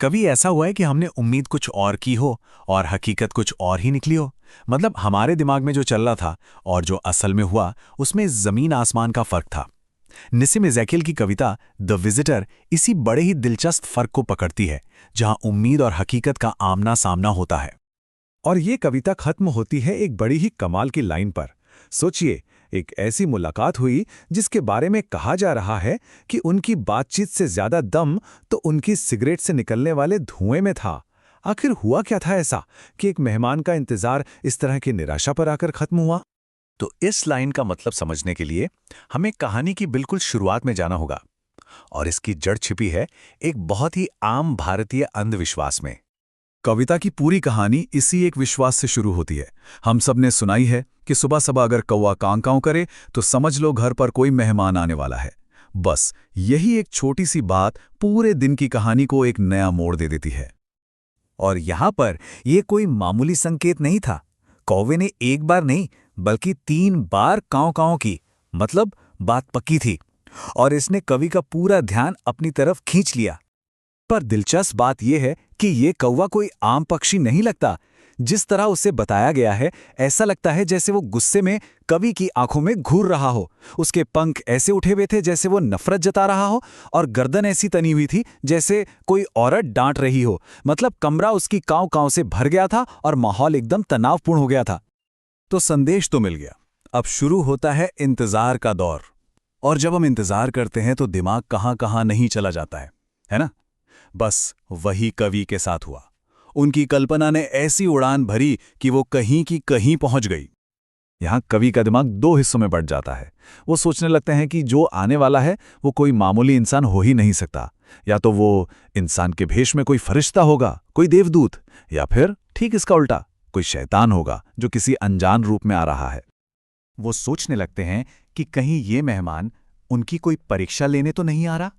कभी ऐसा हुआ है कि हमने उम्मीद कुछ और की हो और हकीकत कुछ और ही निकली हो। मतलब हमारे दिमाग में जो चल रहा था और जो असल में हुआ उसमें ज़मीन आसमान का फर्क था। निसिम इज़ेकियल की कविता द विजिटर इसी बड़े ही दिलचस्प फर्क को पकड़ती है, जहां उम्मीद और हकीकत का आमना सामना होता है। और ये कविता खत्म होती है एक बड़ी ही कमाल की लाइन पर। सोचिए, एक ऐसी मुलाकात हुई जिसके बारे में कहा जा रहा है कि उनकी बातचीत से ज्यादा दम तो उनकी सिगरेट से निकलने वाले धुएं में था। आखिर हुआ क्या था ऐसा कि एक मेहमान का इंतजार इस तरह की निराशा पर आकर खत्म हुआ? तो इस लाइन का मतलब समझने के लिए हमें कहानी की बिल्कुल शुरुआत में जाना होगा, और इसकी जड़ छिपी है एक बहुत ही आम भारतीय अंधविश्वास में। कविता की पूरी कहानी इसी एक विश्वास से शुरू होती है। हम सब ने सुनाई है कि सुबह सुबह अगर कौवा कांव कांव करे तो समझ लो घर पर कोई मेहमान आने वाला है। बस यही एक छोटी सी बात पूरे दिन की कहानी को एक नया मोड़ दे देती है। और यहां पर यह कोई मामूली संकेत नहीं था। कौवे ने एक बार नहीं बल्कि 3 बार कांव कांव की, मतलब बात पक्की थी और इसने कवि का पूरा ध्यान अपनी तरफ खींच लिया। पर दिलचस्प बात यह है कि ये कौवा कोई आम पक्षी नहीं लगता। जिस तरह उसे बताया गया है, ऐसा लगता है जैसे वो गुस्से में कवि की आंखों में घूर रहा हो। उसके पंख ऐसे उठे हुए थे जैसे वो नफरत जता रहा हो, और गर्दन ऐसी तनी हुई थी जैसे कोई औरत डांट रही हो। मतलब कमरा उसकी कांव कांव से भर गया था और माहौल एकदम तनावपूर्ण हो गया था। तो संदेश तो मिल गया। अब शुरू होता है इंतजार का दौर। और जब हम इंतजार करते हैं तो दिमाग कहां कहां नहीं चला जाता है ना? बस वही कवि के साथ हुआ। उनकी कल्पना ने ऐसी उड़ान भरी कि वो कहीं की कहीं पहुंच गई। यहां कवि का दिमाग 2 हिस्सों में बंट जाता है। वो सोचने लगते हैं कि जो आने वाला है वो कोई मामूली इंसान हो ही नहीं सकता। या तो वो इंसान के भेष में कोई फरिश्ता होगा, कोई देवदूत, या फिर ठीक इसका उल्टा, कोई शैतान होगा जो किसी अनजान रूप में आ रहा है। वो सोचने लगते हैं कि कहीं ये मेहमान उनकी कोई परीक्षा लेने तो नहीं आ रहा?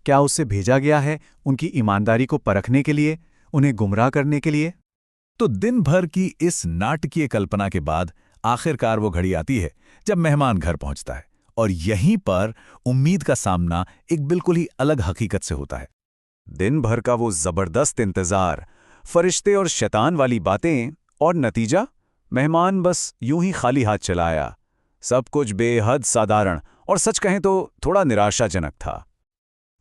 क्या उसे भेजा गया है उनकी ईमानदारी को परखने के लिए, उन्हें गुमराह करने के लिए? तो दिन भर की इस नाटकीय कल्पना के बाद आखिरकार वो घड़ी आती है जब मेहमान घर पहुंचता है, और यहीं पर उम्मीद का सामना एक बिल्कुल ही अलग हकीकत से होता है। दिन भर का वो जबरदस्त इंतजार, फरिश्ते और शैतान वाली बातें, और नतीजा मेहमान बस यूं ही खाली हाथ चला आया। सब कुछ बेहद साधारण और सच कहें तो थोड़ा निराशाजनक था।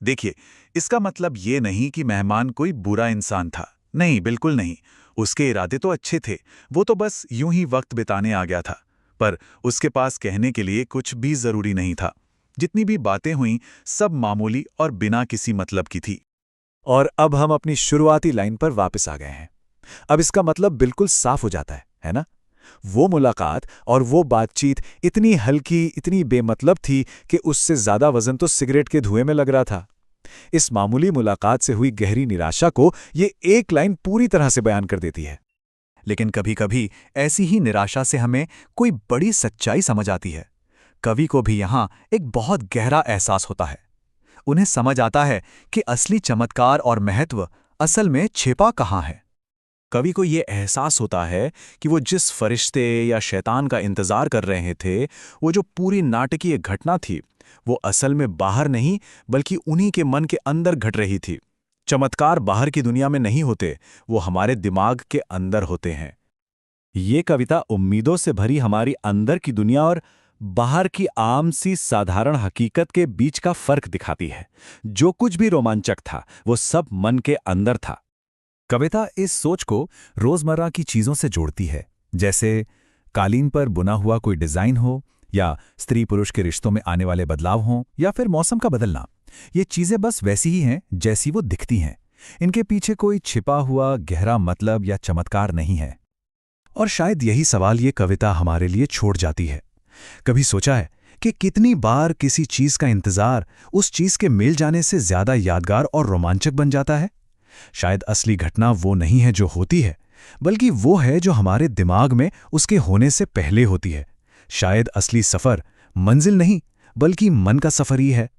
देखिए, इसका मतलब ये नहीं कि मेहमान कोई बुरा इंसान था। नहीं, बिल्कुल नहीं। उसके इरादे तो अच्छे थे। वो तो बस यूं ही वक्त बिताने आ गया था। पर उसके पास कहने के लिए कुछ भी जरूरी नहीं था। जितनी भी बातें हुईं सब मामूली और बिना किसी मतलब की थी। और अब हम अपनी शुरुआती लाइन पर वापस आ गए हैं। अब इसका मतलब बिल्कुल साफ हो जाता है ना? वो मुलाकात और वो बातचीत इतनी हल्की, इतनी बेमतलब थी कि उससे ज्यादा वजन तो सिगरेट के धुएं में लग रहा था। इस मामूली मुलाकात से हुई गहरी निराशा को ये एक लाइन पूरी तरह से बयान कर देती है। लेकिन कभी-कभी ऐसी ही निराशा से हमें कोई बड़ी सच्चाई समझ आती है। कवि को भी यहां एक बहुत गहरा एहसास होता है। उन्हें समझ आता है कि असली चमत्कार और महत्व असल में छिपा कहां है। कवि को ये एहसास होता है कि वो जिस फरिश्ते या शैतान का इंतजार कर रहे थे, वो जो पूरी नाटकीय घटना थी, वो असल में बाहर नहीं बल्कि उन्हीं के मन के अंदर घट रही थी। चमत्कार बाहर की दुनिया में नहीं होते, वो हमारे दिमाग के अंदर होते हैं। ये कविता उम्मीदों से भरी हमारी अंदर की दुनिया और बाहर की आम सी साधारण हकीकत के बीच का फर्क दिखाती है। जो कुछ भी रोमांचक था, वो सब मन के अंदर था। कविता इस सोच को रोजमर्रा की चीजों से जोड़ती है, जैसे कालीन पर बुना हुआ कोई डिजाइन हो, या स्त्री पुरुष के रिश्तों में आने वाले बदलाव हों, या फिर मौसम का बदलना। ये चीजें बस वैसी ही हैं जैसी वो दिखती हैं। इनके पीछे कोई छिपा हुआ गहरा मतलब या चमत्कार नहीं है। और शायद यही सवाल ये कविता हमारे लिए छोड़ जाती है। कभी सोचा है कि कितनी बार किसी चीज का इंतजार उस चीज के मिल जाने से ज्यादा यादगार और रोमांचक बन जाता है? शायद असली घटना वो नहीं है जो होती है, बल्कि वो है जो हमारे दिमाग में उसके होने से पहले होती है। शायद असली सफर मंजिल नहीं बल्कि मन का सफर ही है।